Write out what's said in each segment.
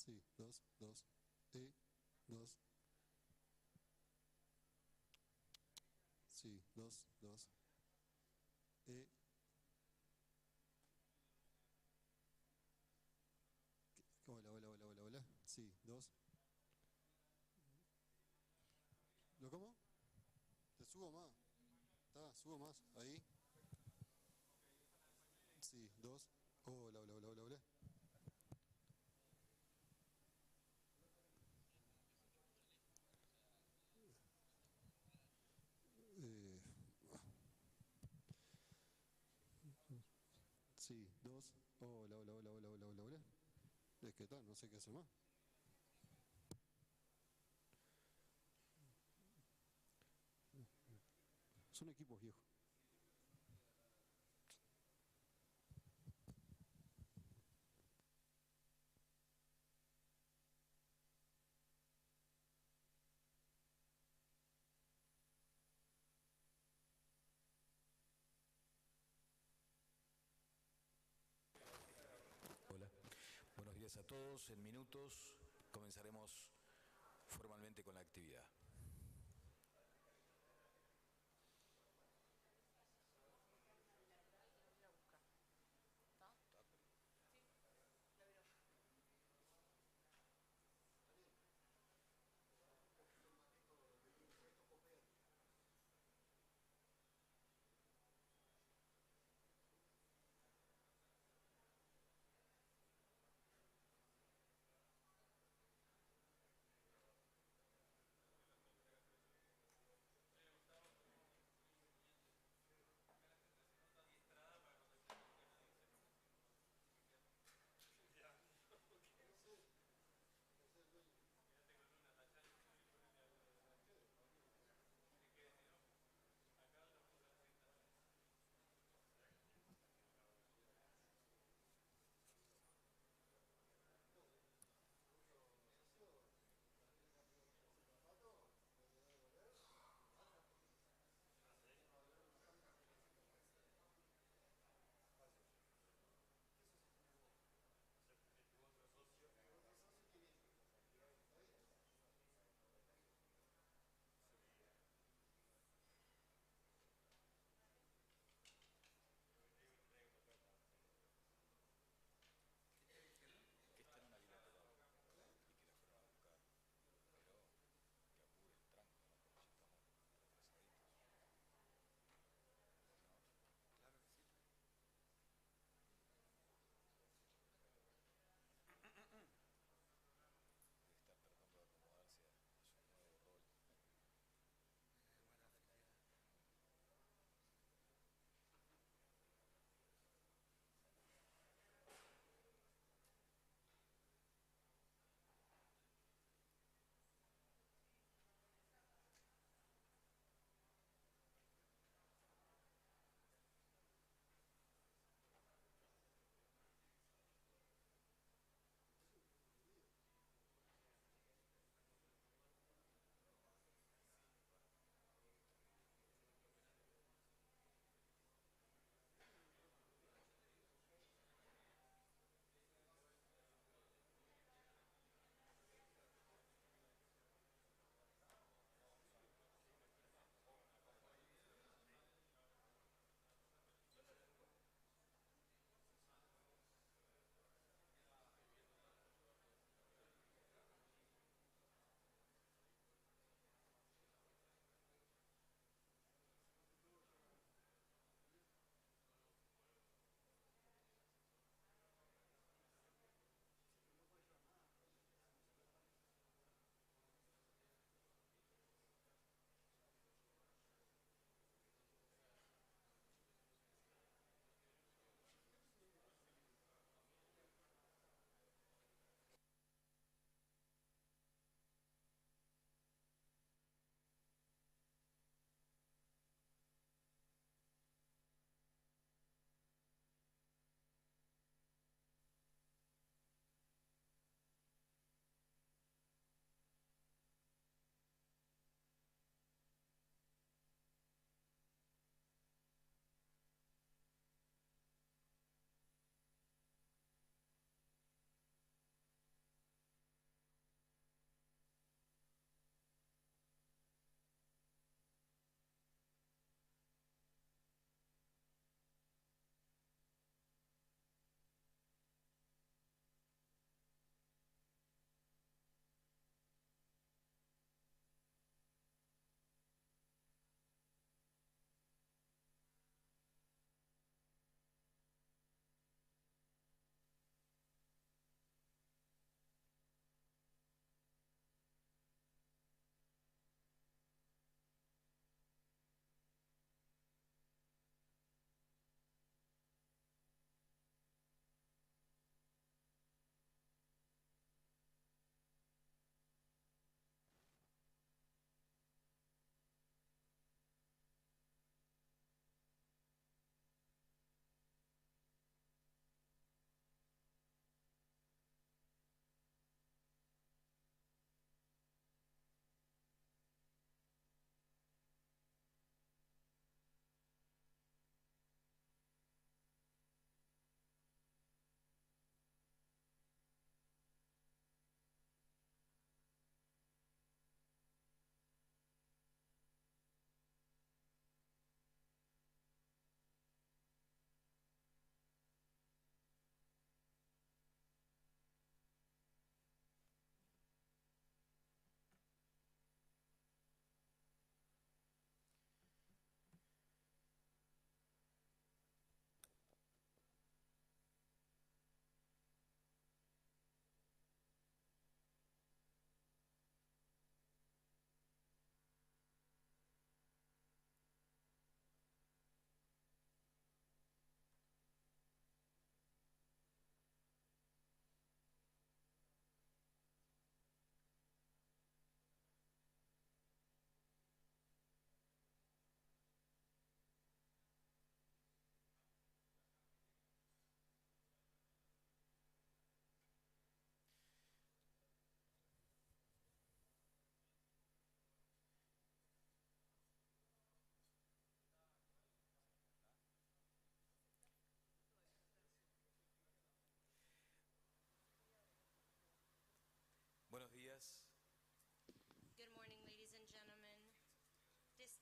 Sí, 2, 2. E, 2. Sí, 2, 2. E. Hola, hola, hola, hola, hola. Sí, 2. ¿Lo cómo? Te subo más. Está, subo más. Ahí. Sí, 2. Hola, hola, hola, hola, hola. Eh, sí, 2. Hola, hola, hola, hola, hola, hola, hola. Es que tal, no sé qué hacer más. Son equipos viejos. Hola, buenos días a todos. En minutos comenzaremos formalmente con la actividad.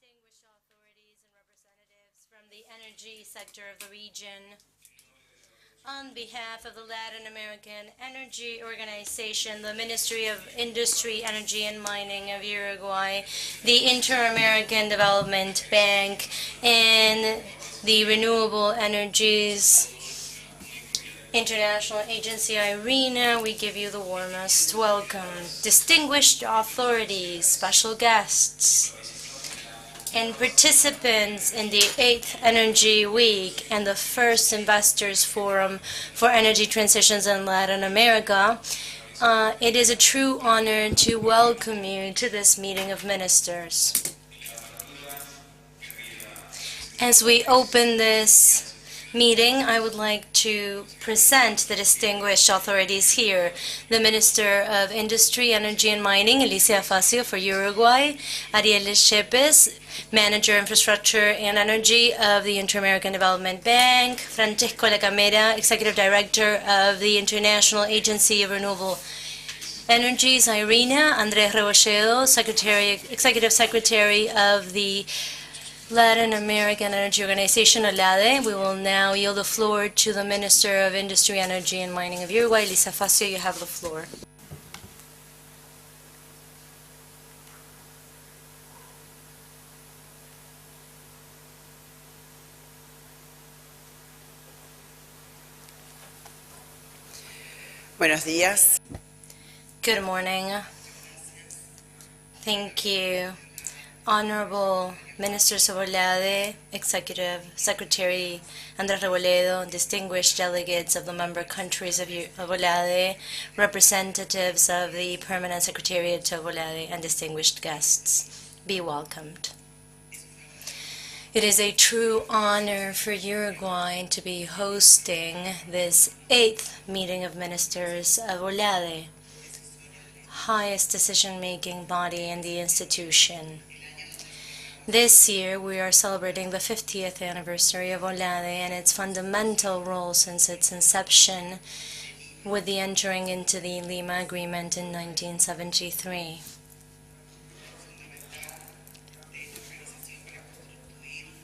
distinguished authorities and representatives from the energy sector of the region. On behalf of the Latin American Energy Organization, the Ministry of Industry, Energy and Mining of Uruguay, the Inter-American Development Bank, and the Renewable Energies International Agency IRENA, we give you the warmest welcome. Distinguished authorities, special guests, and participants in the 8th Energy Week and the first Investors Forum for Energy Transitions in Latin America, it is a true honor to welcome you to this meeting of ministers. As we open this meeting, I would like to present the distinguished authorities here. The Minister of Industry, Energy and Mining, Alicia Facio for Uruguay, Ariel Shepes, Manager Infrastructure and Energy of the Inter-American Development Bank, Francisco La Camera, Executive Director of the International Agency of Renewable Energies, IRENA, Andrés Rebolledo, Executive Secretary of the Latin American Energy Organization, OLADE. We will now yield the floor to the Minister of Industry, Energy and Mining of Uruguay, Alicia Facio. You have the floor. Buenos días. Good morning. Thank you. Honorable Ministers of OLADE, Executive Secretary Andrés Rebolledo, distinguished delegates of the member countries of OLADE, representatives of the Permanent Secretariat of OLADE, and distinguished guests, be welcomed. It is a true honor for Uruguay to be hosting this 8th meeting of ministers of OLADE, highest decision-making body in the institution. This year, we are celebrating the 50th anniversary of OLADE and its fundamental role since its inception with the entering into the Lima Agreement in 1973.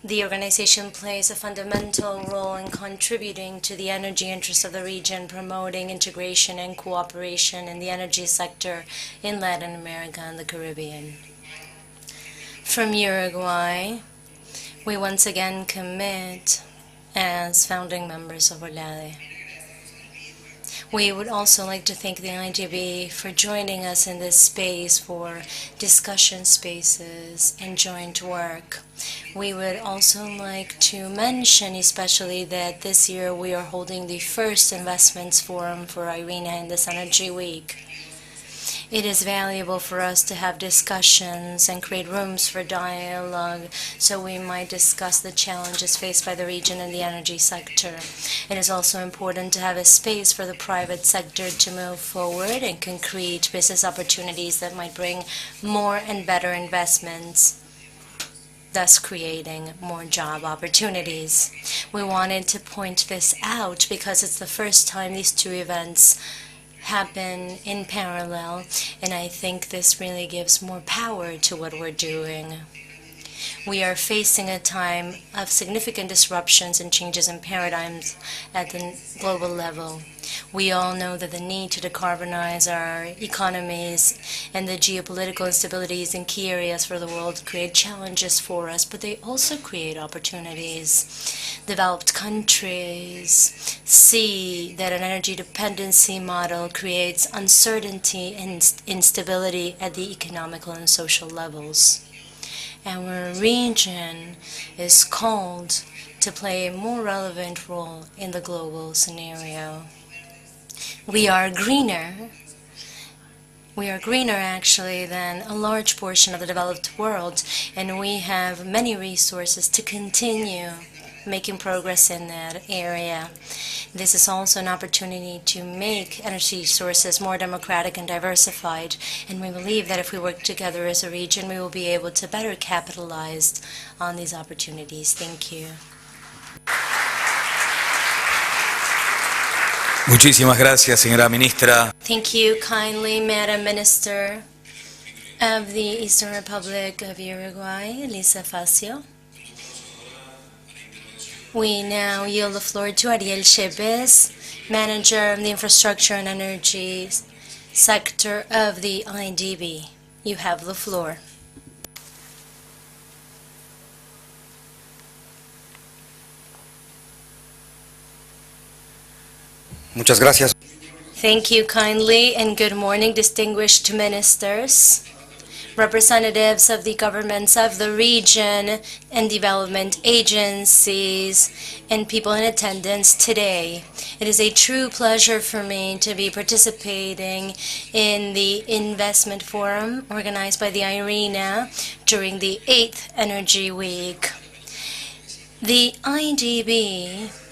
The organization plays a fundamental role in contributing to the energy interests of the region, promoting integration and cooperation in the energy sector in Latin America and the Caribbean. From Uruguay, we once again commit as founding members of OLADE. We would also like to thank the IDB for joining us in this space for discussion spaces and joint work. We would also like to mention especially that this year we are holding the first Investments Forum for IRENA in this Energy Week. It is valuable for us to have discussions and create rooms for dialogue so we might discuss the challenges faced by the region and the energy sector. It is also important to have a space for the private sector to move forward and concrete business opportunities that might bring more and better investments, thus creating more job opportunities. We wanted to point this out because it's the first time these two events happen in parallel, and I think this really gives more power to what we're doing. We are facing a time of significant disruptions and changes in paradigms at the global level. We all know that the need to decarbonize our economies and the geopolitical instabilities in key areas for the world create challenges for us, but they also create opportunities. Developed countries see that an energy dependency model creates uncertainty and instability at the economical and social levels. Our region is called to play a more relevant role in the global scenario. We are greener. We are greener, actually, than a large portion of the developed world, and we have many resources to continue making progress in that area. This is also an opportunity to make energy sources more democratic and diversified, and we believe that if we work together as a region, we will be able to better capitalize on these opportunities. Thank you. Muchísimas gracias, señora ministra. Thank you kindly, Madam Minister. of the Eastern Republic of Uruguay, Lisa Facio. We now yield the floor to Ariel Chepes, Manager of the Infrastructure and Energy Sector of the IDB. You have the floor. Muchas gracias. Thank you kindly, and good morning, distinguished ministers, representatives of the governments of the region and development agencies, and people in attendance today. It is a true pleasure for me to be participating in the investment forum organized by the IRENA during the 8th Energy Week. The IDB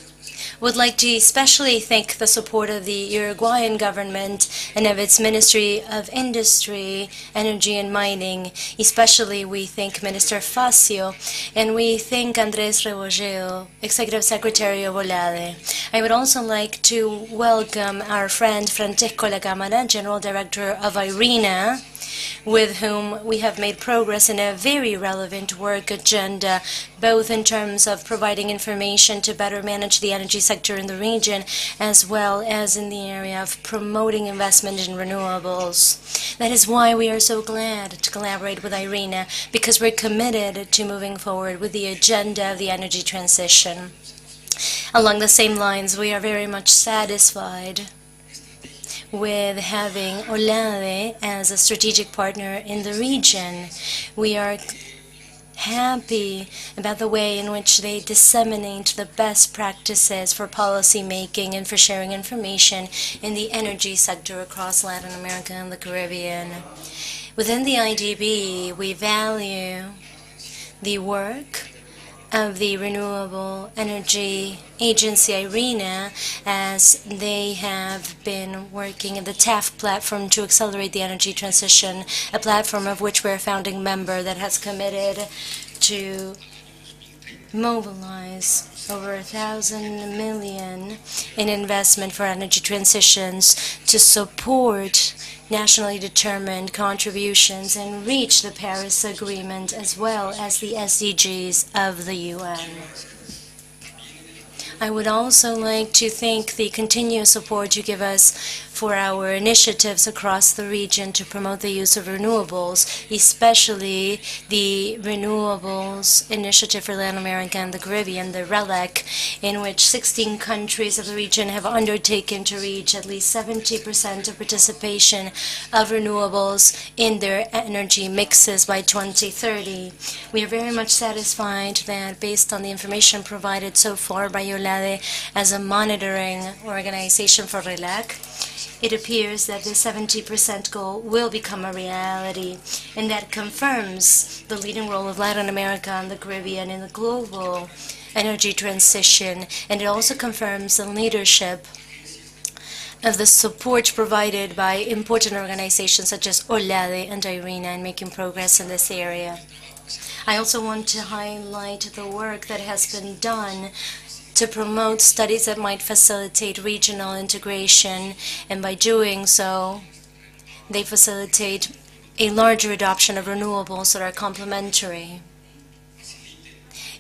would like to especially thank the support of the Uruguayan government and of its Ministry of Industry, Energy and Mining. Especially we thank Minister Facio, and we thank Andrés Rebolleo, Executive Secretary of OLADE. I would also like to welcome our friend Francesco La Cámara, General Director of IRENA, with whom we have made progress in a very relevant work agenda, both in terms of providing information to better manage the energy sector in the region, as well as in the area of promoting investment in renewables. That is why we are so glad to collaborate with IRENA, because we're committed to moving forward with the agenda of the energy transition. Along the same lines, we are very much satisfied with having OLADE as a strategic partner in the region. We are happy about the way in which they disseminate the best practices for policy making and for sharing information in the energy sector across Latin America and the Caribbean. Within the IDB, we value the work of the Renewable Energy Agency IRENA, as they have been working in the TAF platform to accelerate the energy transition, a platform of which we're a founding member that has committed to mobilize over 1,000 million in investment for energy transitions to support nationally determined contributions and reach the Paris Agreement as well as the SDGs of the UN. I would also like to thank the continuous support you give us for our initiatives across the region to promote the use of renewables, especially the Renewables Initiative for Latin America and the Caribbean, the RELEC, in which 16 countries of the region have undertaken to reach at least 70% of participation of renewables in their energy mixes by 2030. We are very much satisfied that, based on the information provided so far by OLADE as a monitoring organization for RELEC, it appears that the 70% goal will become a reality, and that confirms the leading role of Latin America and the Caribbean in the global energy transition, and it also confirms the leadership of the support provided by important organizations such as OLADE and IRENA in making progress in this area. I also want to highlight the work that has been done to promote studies that might facilitate regional integration, and by doing so, they facilitate a larger adoption of renewables that are complementary.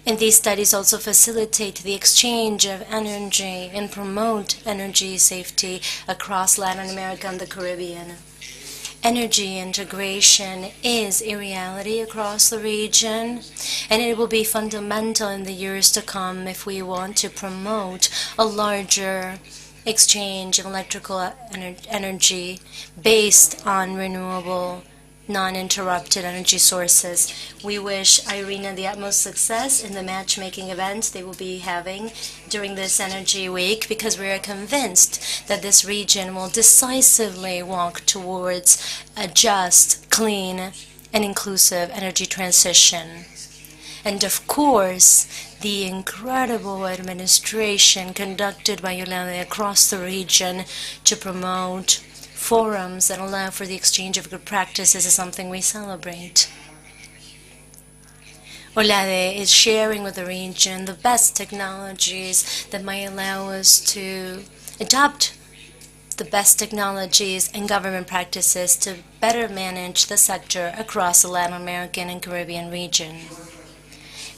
And these studies also facilitate the exchange of energy and promote energy safety across Latin America and the Caribbean. Energy integration is a reality across the region, and it will be fundamental in the years to come if we want to promote a larger exchange of electrical energy based on renewable, non-interrupted energy sources. We wish IRENA the utmost success in the matchmaking event they will be having during this Energy Week, because we are convinced that this region will decisively walk towards a just, clean, and inclusive energy transition. And of course, the incredible administration conducted by OLADE across the region to promote forums that allow for the exchange of good practices is something we celebrate. OLADE is sharing with the region the best technologies that might allow us to adopt the best technologies and government practices to better manage the sector across the Latin American and Caribbean region.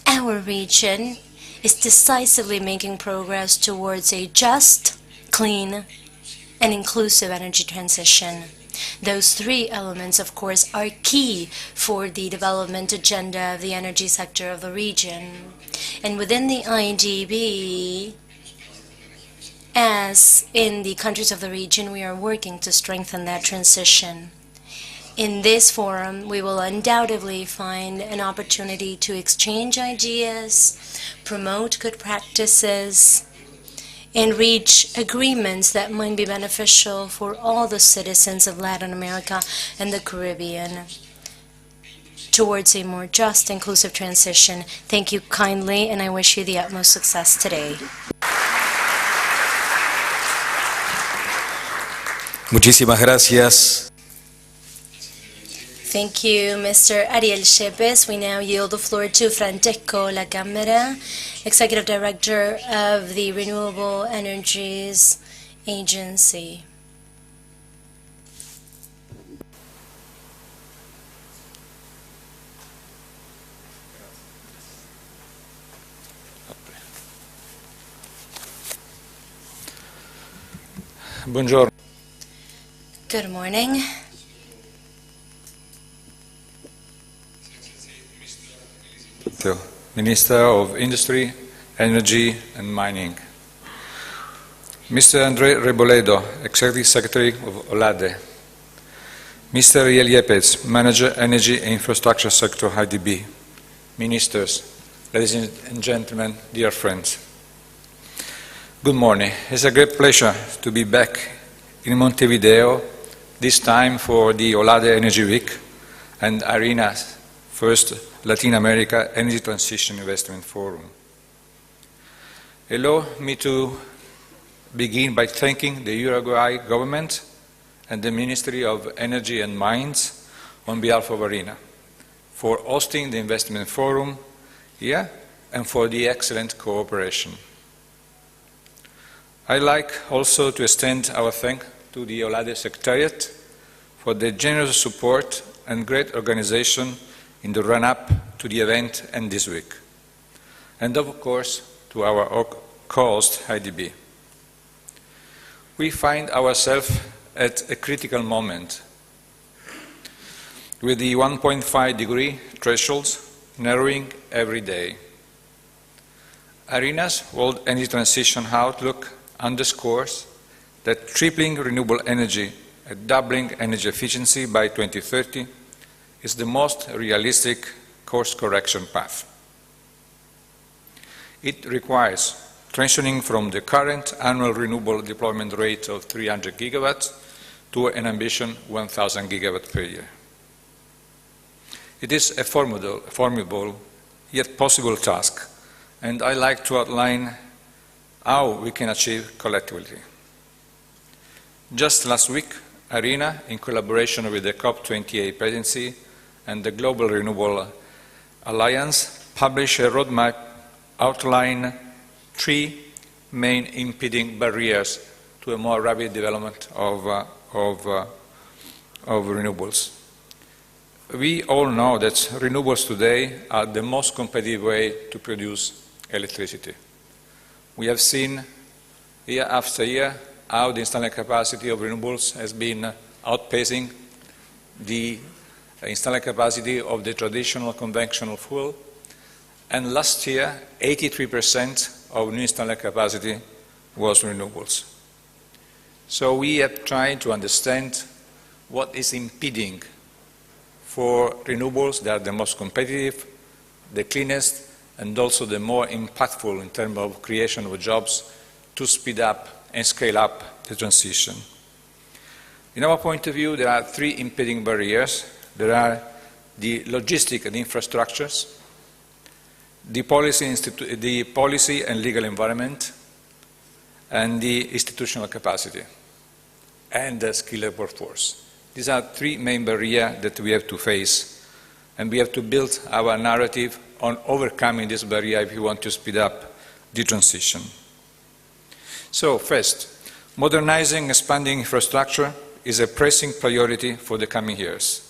Our region is decisively making progress towards a just, clean, and inclusive energy transition. Those three elements, of course, are key for the development agenda of the energy sector of the region. And within the IDB, as in the countries of the region, we are working to strengthen that transition. In this forum, we will undoubtedly find an opportunity to exchange ideas, promote good practices, and reach agreements that might be beneficial for all the citizens of Latin America and the Caribbean towards a more just, inclusive transition. Thank you kindly, and I wish you the utmost success today. Muchísimas gracias. Thank you, Mr. Ariel Shepes. We now yield the floor to Francesco La Camera, Executive Director of the Renewable Energies Agency. Buongiorno. Good morning. Minister of Industry, Energy and Mining. Mr. André Reboledo, Executive Secretary of OLADE. Mr. Ariel Yepes, Manager, Energy and Infrastructure Sector, IDB. Ministers, ladies and gentlemen, dear friends. Good morning. It's a great pleasure to be back in Montevideo, this time for the OLADE Energy Week and IRENA's first Latin America Energy Transition Investment Forum. Allow me to begin by thanking the Uruguay government and the Ministry of Energy and Mines on behalf of IRENA for hosting the investment forum here and for the excellent cooperation. I'd like also to extend our thanks to the OLADE Secretariat for their generous support and great organization in the run-up to the event and this week, and of course to our co-host IDB. We find ourselves at a critical moment with the 1.5-degree thresholds narrowing every day. IRENA's World Energy Transition Outlook underscores that tripling renewable energy and doubling energy efficiency by 2030 is the most realistic course correction path. It requires transitioning from the current annual renewable deployment rate of 300 gigawatts to an ambition 1,000 gigawatts per year. It is a formidable yet possible task, and I'd like to outline how we can achieve collectively. Just last week, IRENA, in collaboration with the COP28 presidency and the Global Renewable Alliance, published a roadmap outlining 3 main impeding barriers to a more rapid development of renewables. We all know that renewables today are the most competitive way to produce electricity. We have seen year after year how the installed capacity of renewables has been outpacing the installed capacity of the traditional conventional fuel, and last year 83% of new installed capacity was renewables. So we have tried to understand what is impeding for renewables that are the most competitive, the cleanest, and also the more impactful in terms of creation of jobs to speed up and scale up the transition. In our point of view, there are 3 impeding barriers. There are the logistic and infrastructures, the policy and legal environment, and the institutional capacity, and the skilled workforce. These are 3 main barriers that we have to face, and we have to build our narrative on overcoming this barrier if we want to speed up the transition. So first, Modernizing and expanding infrastructure is a pressing priority for the coming years.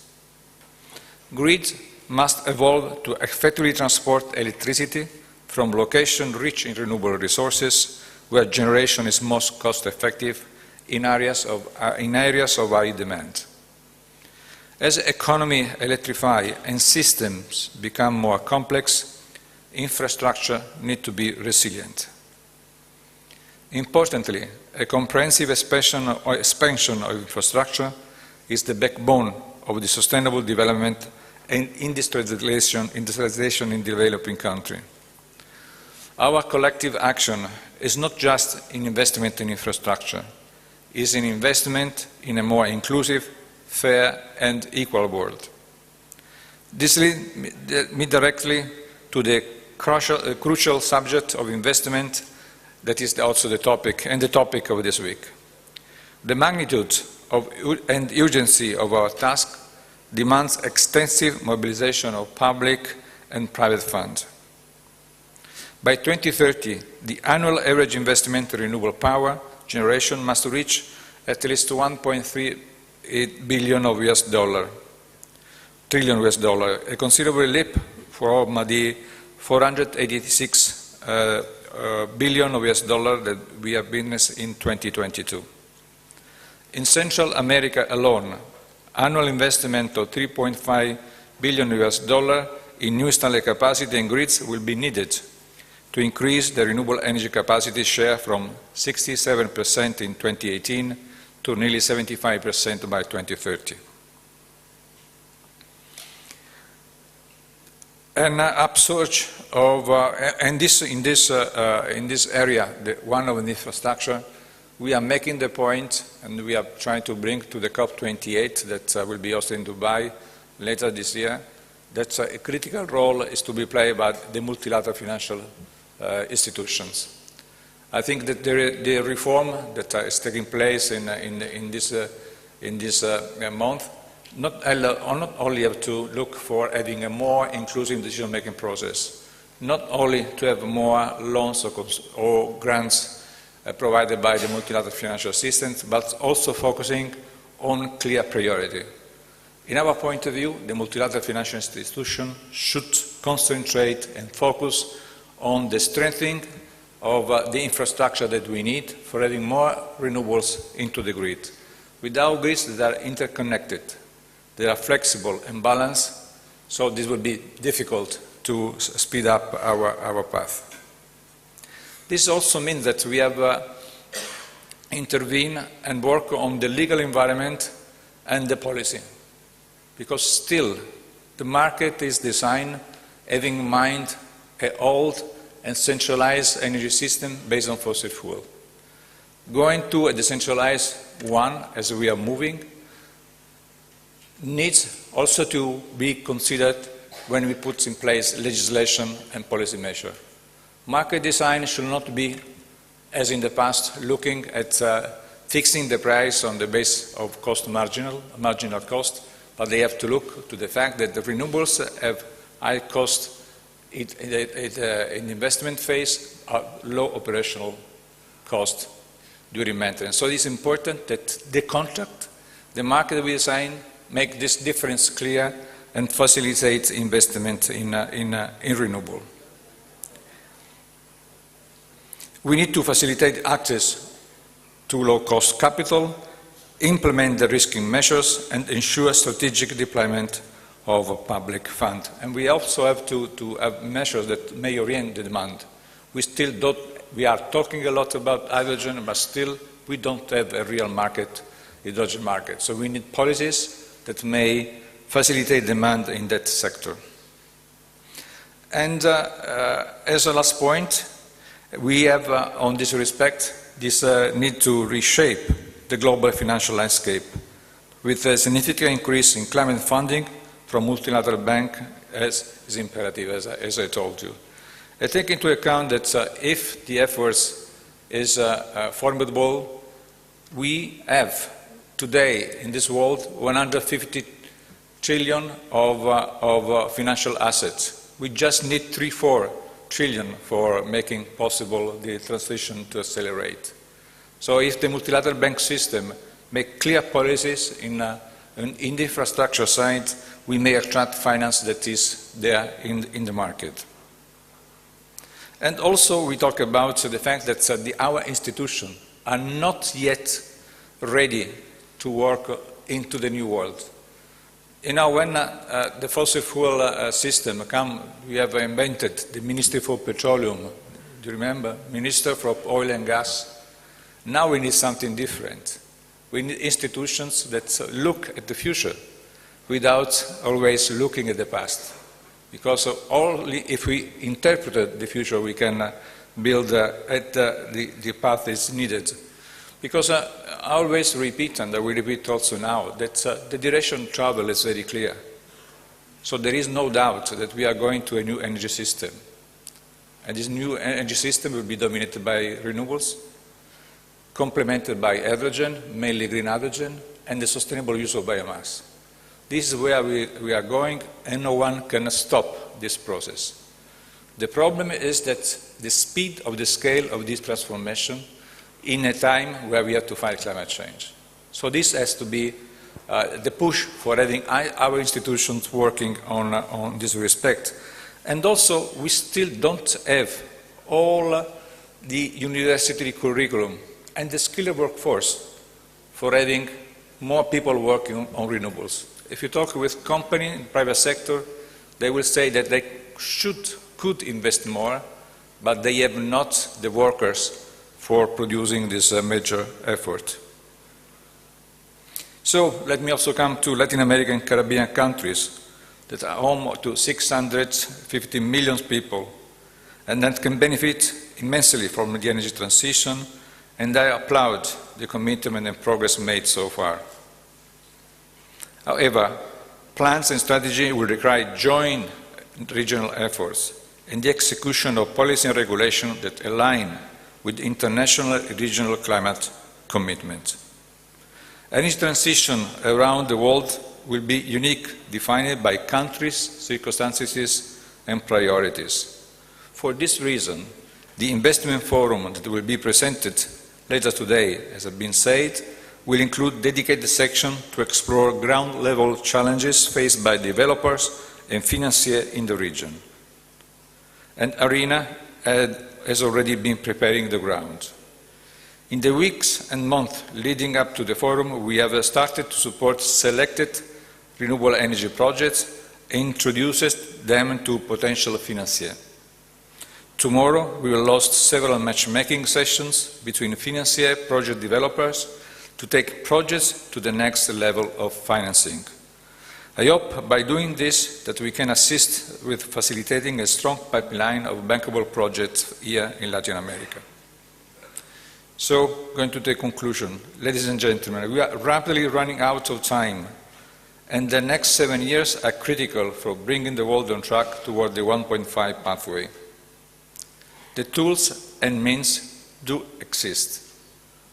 Grids must evolve to effectively transport electricity from locations rich in renewable resources where generation is most cost-effective in areas of high demand. As the economy electrifies and systems become more complex, infrastructure needs to be resilient. Importantly, a comprehensive expansion of infrastructure is the backbone of the sustainable development and industrialization in developing countries. Our collective action is not just an investment in infrastructure, it is an investment in a more inclusive, fair and equal world. This leads me directly to the crucial subject of investment that is also the topic of this week. The magnitude and urgency of our task demands extensive mobilization of public and private funds. By 2030, the annual average investment in renewable power generation must reach at least 1.3 billion of trillion US dollar, a considerable leap from the 486 billion of US dollar that we have witnessed in 2022. In Central America alone, annual investment of 3.5 billion US dollar in new installed capacity and grids will be needed to increase the renewable energy capacity share from 67% in 2018 to nearly 75% by 2030. An upsurge of, in this area, one of the infrastructure, we are making the point, and we are trying to bring to the COP28 that will be hosted in Dubai later this year, that a critical role is to be played by the multilateral financial institutions. I think that the reform that is taking place in this month not only have to look for having a more inclusive decision-making process, not only to have more loans or grants provided by the multilateral financial assistance, but also focusing on clear priority. In our point of view, the multilateral financial institution should concentrate and focus on the strengthening of the infrastructure that we need for having more renewables into the grid. Without grids that are interconnected, they are flexible and balanced, so this will be difficult to speed up our path. This also means that we have intervened and work on the legal environment and the policy, because still the market is designed having in mind an old and centralized energy system based on fossil fuel. Going to a decentralized one, as we are moving, needs also to be considered when we put in place legislation and policy measures. Market design should not be, as in the past, looking at fixing the price on the base of marginal cost, but they have to look to the fact that the renewables have high cost in investment phase, low operational cost during maintenance. So it is important that the contract, the market we design, make this difference clear and facilitate investment in renewable. We need to facilitate access to low-cost capital, implement the risking measures, and ensure strategic deployment of public fund. And we also have to have measures that may orient the demand. We are talking a lot about hydrogen, but still we don't have a real market, hydrogen market. So we need policies that may facilitate demand in that sector. And as a last point, we have, on this respect, this need to reshape the global financial landscape with a significant increase in climate funding from multilateral banks is imperative, as I told you. I take into account that if the efforts is formidable, we have today in this world 150 trillion of financial assets. We just need 3-4 trillion for making possible the transition to accelerate. So if the multilateral bank system make clear policies in the infrastructure side, we may attract finance that is there in the market. And also we talk about the fact that our institutions are not yet ready to work into the new world. You know, when the fossil fuel system came, we have invented the Ministry for Petroleum. Do you remember? Minister for Oil and Gas. Now we need something different. We need institutions that look at the future without always looking at the past. Because only if we interpret the future, we can build at the path is needed. Because I always repeat, and I will repeat also now, that the direction of travel is very clear. So there is no doubt that we are going to a new energy system. And this new energy system will be dominated by renewables, complemented by hydrogen, mainly green hydrogen, and the sustainable use of biomass. This is where we are going, and no one can stop this process. The problem is that the speed of the scale of this transformation in a time where we have to fight climate change. So this has to be the push for having our institutions working on this respect. And also, we still don't have all the university curriculum and the skilled workforce for having more people working on renewables. If you talk with companies in the private sector, they will say that they could invest more, but they have not the workers for producing this major effort. So let me also come to Latin American and Caribbean countries that are home to 650 million people and that can benefit immensely from the energy transition, and I applaud the commitment and progress made so far. However, plans and strategy will require joint regional efforts and the execution of policy and regulation that align with international and regional climate commitment. Any transition around the world will be unique, defined by countries, circumstances, and priorities. For this reason, the investment forum that will be presented later today, as has been said, will include dedicated section to explore ground-level challenges faced by developers and financiers in the region. And IRENA has already been preparing the ground. In the weeks and months leading up to the forum, we have started to support selected renewable energy projects and introduced them to potential financiers. Tomorrow, we will host several matchmaking sessions between financiers and project developers to take projects to the next level of financing. I hope by doing this that we can assist with facilitating a strong pipeline of bankable projects here in Latin America. So, going to the conclusion. Ladies and gentlemen, we are rapidly running out of time, and the next 7 years are critical for bringing the world on track toward the 1.5 pathway. The tools and means do exist.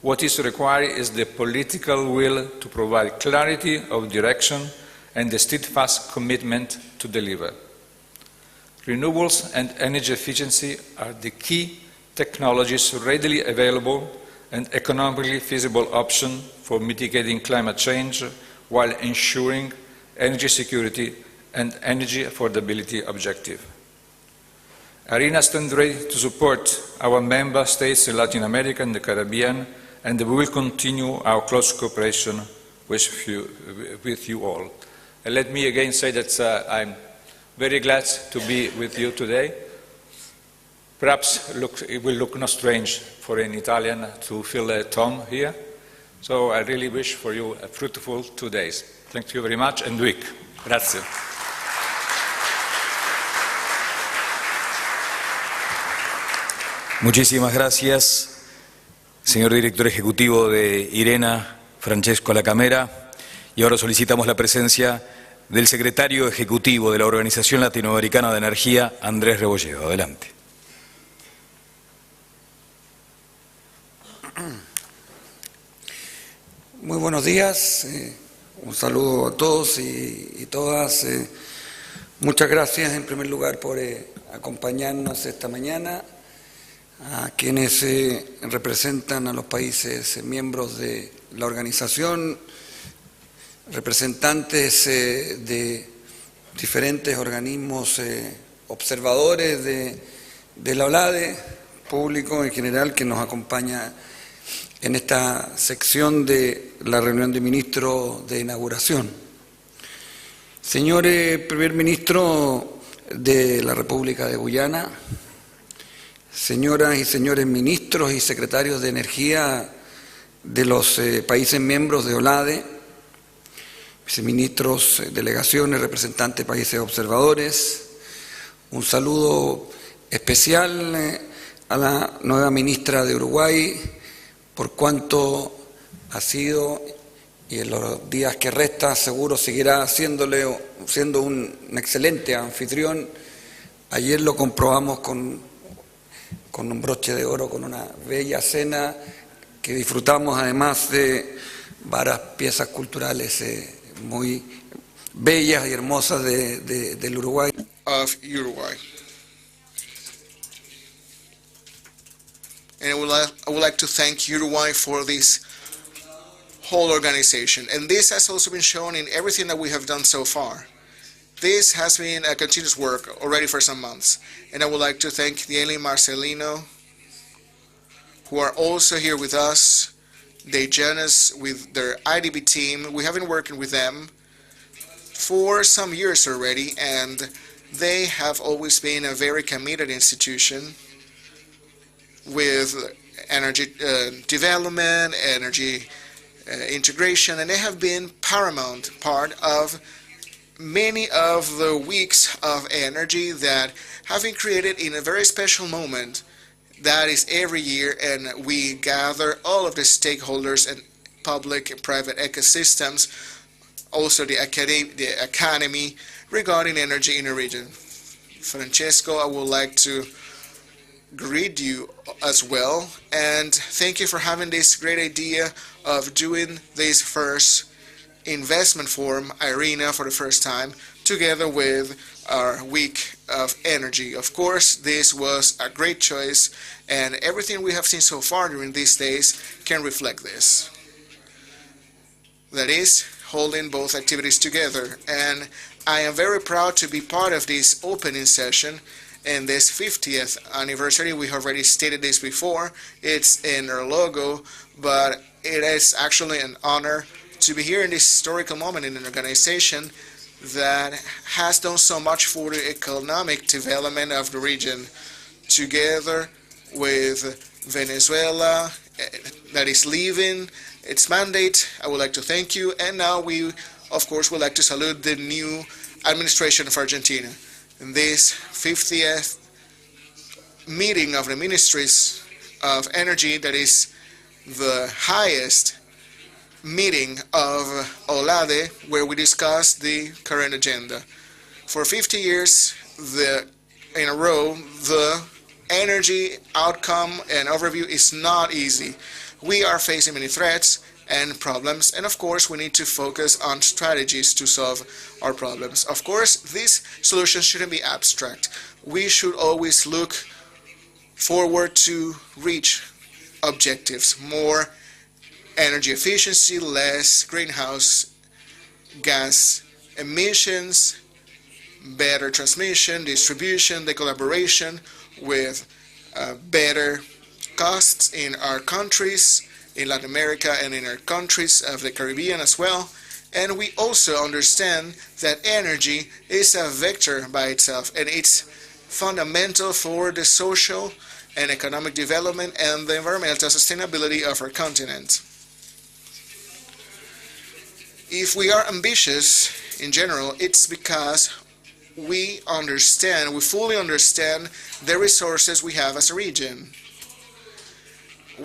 What is required is the political will to provide clarity of direction and the steadfast commitment to deliver. Renewables and energy efficiency are the key technologies readily available and economically feasible option for mitigating climate change while ensuring energy security and energy affordability objective. IRENA stands ready to support our member states in Latin America and the Caribbean, and we will continue our close cooperation with you all. And let me again say that I'm very glad to be with you today. Perhaps it will look not strange for an Italian to feel Tom here. So I really wish for you a fruitful 2 days. Thank you very much and week. Grazie. Muchísimas gracias, señor director ejecutivo de IRENA, Francesco Lacamera. Y ahora solicitamos la presencia del secretario ejecutivo de la Organización Latinoamericana de Energía, Andrés Rebolledo. Adelante. Muy buenos días, un saludo a todos y todas. Muchas gracias en primer lugar por acompañarnos esta mañana a quienes representan a los países miembros de la organización, representantes de diferentes organismos observadores de la OLADE, público en general que nos acompaña en esta sección de la reunión de ministros de inauguración. Señor Primer Ministro de la República de Guyana, señoras y señores ministros y secretarios de Energía de los países miembros de OLADE, viceministros, delegaciones, representantes de países observadores, un saludo especial a la nueva ministra de Uruguay, por cuanto ha sido, y en los días que resta seguro seguirá siendo un excelente anfitrión. Ayer lo comprobamos con un broche de oro, con una bella cena que disfrutamos, además de varias piezas culturales muy bellas y hermosas del Uruguay. Of Uruguay. And I would like to thank Uruguay for this whole organization. And this has also been shown in everything that we have done so far. This has been a continuous work already for some months. And I would like to thank Dieli Marcelino, who are also here with us. They join us with their IDB team. We have been working with them for some years already, and they have always been a very committed institution with energy development, energy integration, and they have been paramount part of many of the weeks of energy that have been created in a very special moment that is every year, and we gather all of the stakeholders and public and private ecosystems, also the academy regarding energy in the region. Francesco, I would like to greet you as well, and thank you for having this great idea of doing this first investment forum, IRENA, for the first time, together with our week of energy. Of course, this was a great choice, and everything we have seen so far during these days can reflect this. That is, holding both activities together, and I am very proud to be part of this opening session in this 50th anniversary. We have already stated this before. It's in our logo, but it is actually an honor to be here in this historical moment in an organization that has done so much for the economic development of the region, together with Venezuela, that is leaving its mandate. I would like to thank you, and now we, of course, would like to salute the new administration of Argentina. In this 50th meeting of the Ministries of Energy, that is the highest meeting of OLADE, where we discuss the current agenda. For 50 years in a row, the energy outcome and overview is not easy. We are facing many threats and problems, and of course we need to focus on strategies to solve our problems. Of course, these solutions shouldn't be abstract. We should always look forward to reach objectives: more energy efficiency, less greenhouse gas emissions, better transmission, distribution, the collaboration with better costs in our countries, in Latin America, and in our countries of the Caribbean as well. And we also understand that energy is a vector by itself, and it's fundamental for the social and economic development and the environmental sustainability of our continent. If we are ambitious in general, it's because we fully understand the resources we have as a region.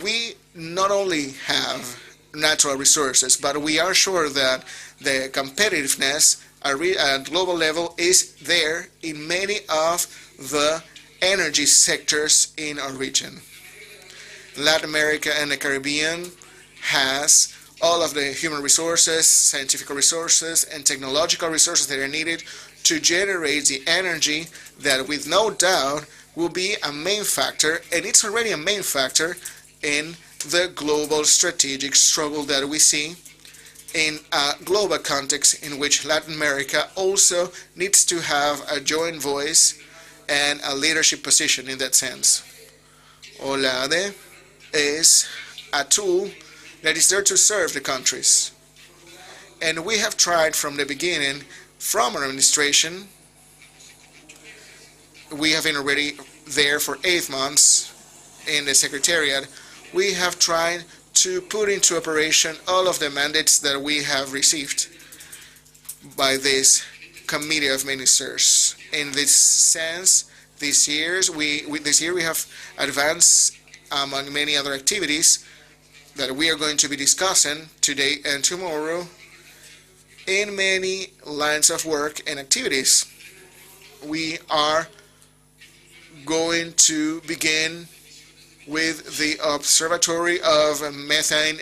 We not only have natural resources, but we are sure that the competitiveness at global level is there in many of the energy sectors in our region. Latin America and the Caribbean has all of the human resources, scientific resources, and technological resources that are needed to generate the energy that with no doubt will be a main factor, and it's already a main factor in the global strategic struggle that we see in a global context in which Latin America also needs to have a joint voice and a leadership position in that sense. OLADE is a tool that is there to serve the countries. And we have tried from the beginning, from our administration, we have been already there for 8 months in the Secretariat, we have tried to put into operation all of the mandates that we have received by this Committee of Ministers. In this sense, this year we have advanced among many other activities that we are going to be discussing today and tomorrow in many lines of work and activities. We are going to begin with the Observatory of Methane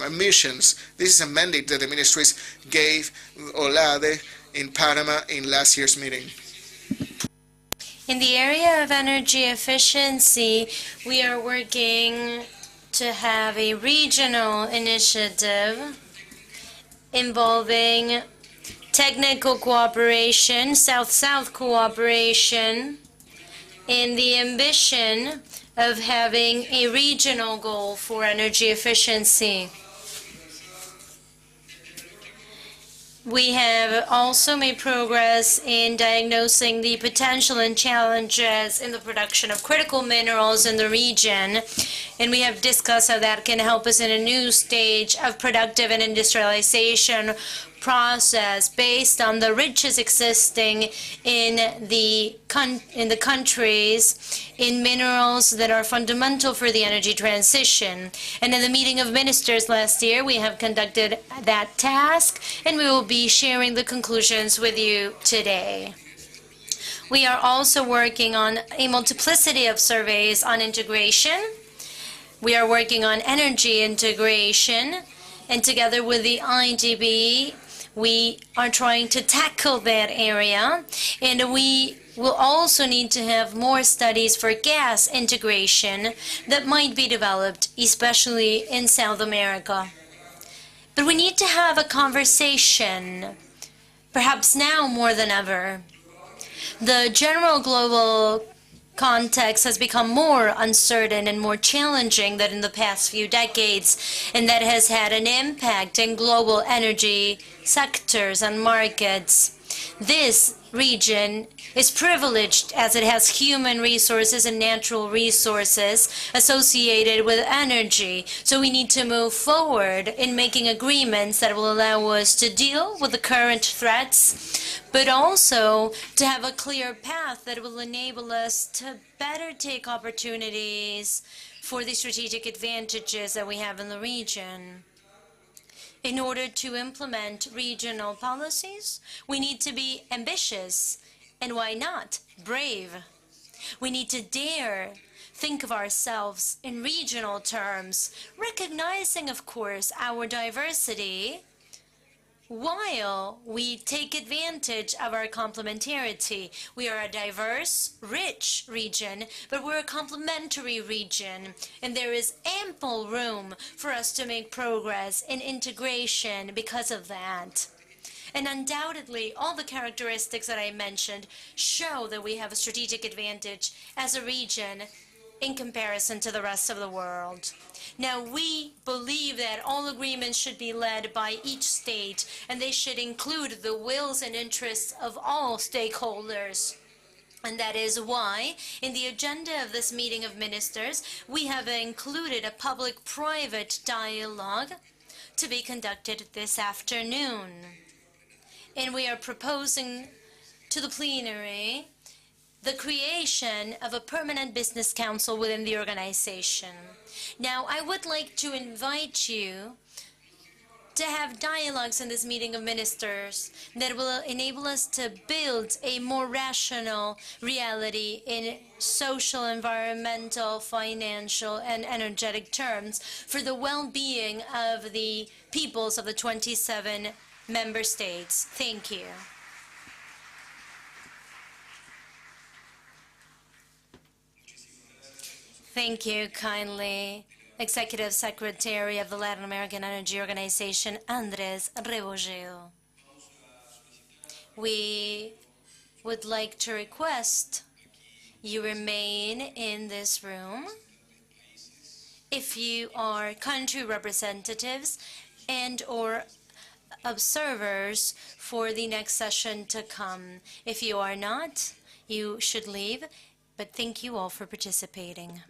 Emissions. This is a mandate that the ministries gave OLADE in Panama in last year's meeting. In the area of energy efficiency, we are working to have a regional initiative involving technical cooperation, South-South cooperation, in the ambition of having a regional goal for energy efficiency. We have also made progress in diagnosing the potential and challenges in the production of critical minerals in the region, and we have discussed how that can help us in a new stage of productive and industrialization process based on the riches existing in the countries in minerals that are fundamental for the energy transition. And in the meeting of ministers last year, we have conducted that task, and we will be sharing the conclusions with you today. We are also working on a multiplicity of surveys on integration. We are working on energy integration, and together with the IDB, we are trying to tackle that area, and we will also need to have more studies for gas integration that might be developed, especially in South America. But we need to have a conversation, perhaps now more than ever. The general global context has become more uncertain and more challenging than in the past few decades, and that has had an impact in global energy sectors and markets. This region is privileged as it has human resources and natural resources associated with energy. So we need to move forward in making agreements that will allow us to deal with the current threats, but also to have a clear path that will enable us to better take opportunities for the strategic advantages that we have in the region. In order to implement regional policies, we need to be ambitious, and why not, brave. We need to dare think of ourselves in regional terms, recognizing, of course, our diversity, while we take advantage of our complementarity. We are a diverse, rich region, but we're a complementary region, and there is ample room for us to make progress in integration because of that. And undoubtedly, all the characteristics that I mentioned show that we have a strategic advantage as a region in comparison to the rest of the world. Now, we believe that all agreements should be led by each state, and they should include the wills and interests of all stakeholders. And that is why, in the agenda of this meeting of ministers, we have included a public-private dialogue to be conducted this afternoon. And we are proposing to the plenary the creation of a permanent business council within the organization. Now, I would like to invite you to have dialogues in this meeting of ministers that will enable us to build a more rational reality in social, environmental, financial, and energetic terms for the well-being of the peoples of the 27 member states. Thank you. Thank you kindly. Executive Secretary of the Latin American Energy Organization, Andrés Rebogeo. We would like to request you remain in this room if you are country representatives and or observers for the next session to come. If you are not, you should leave, but thank you all for participating.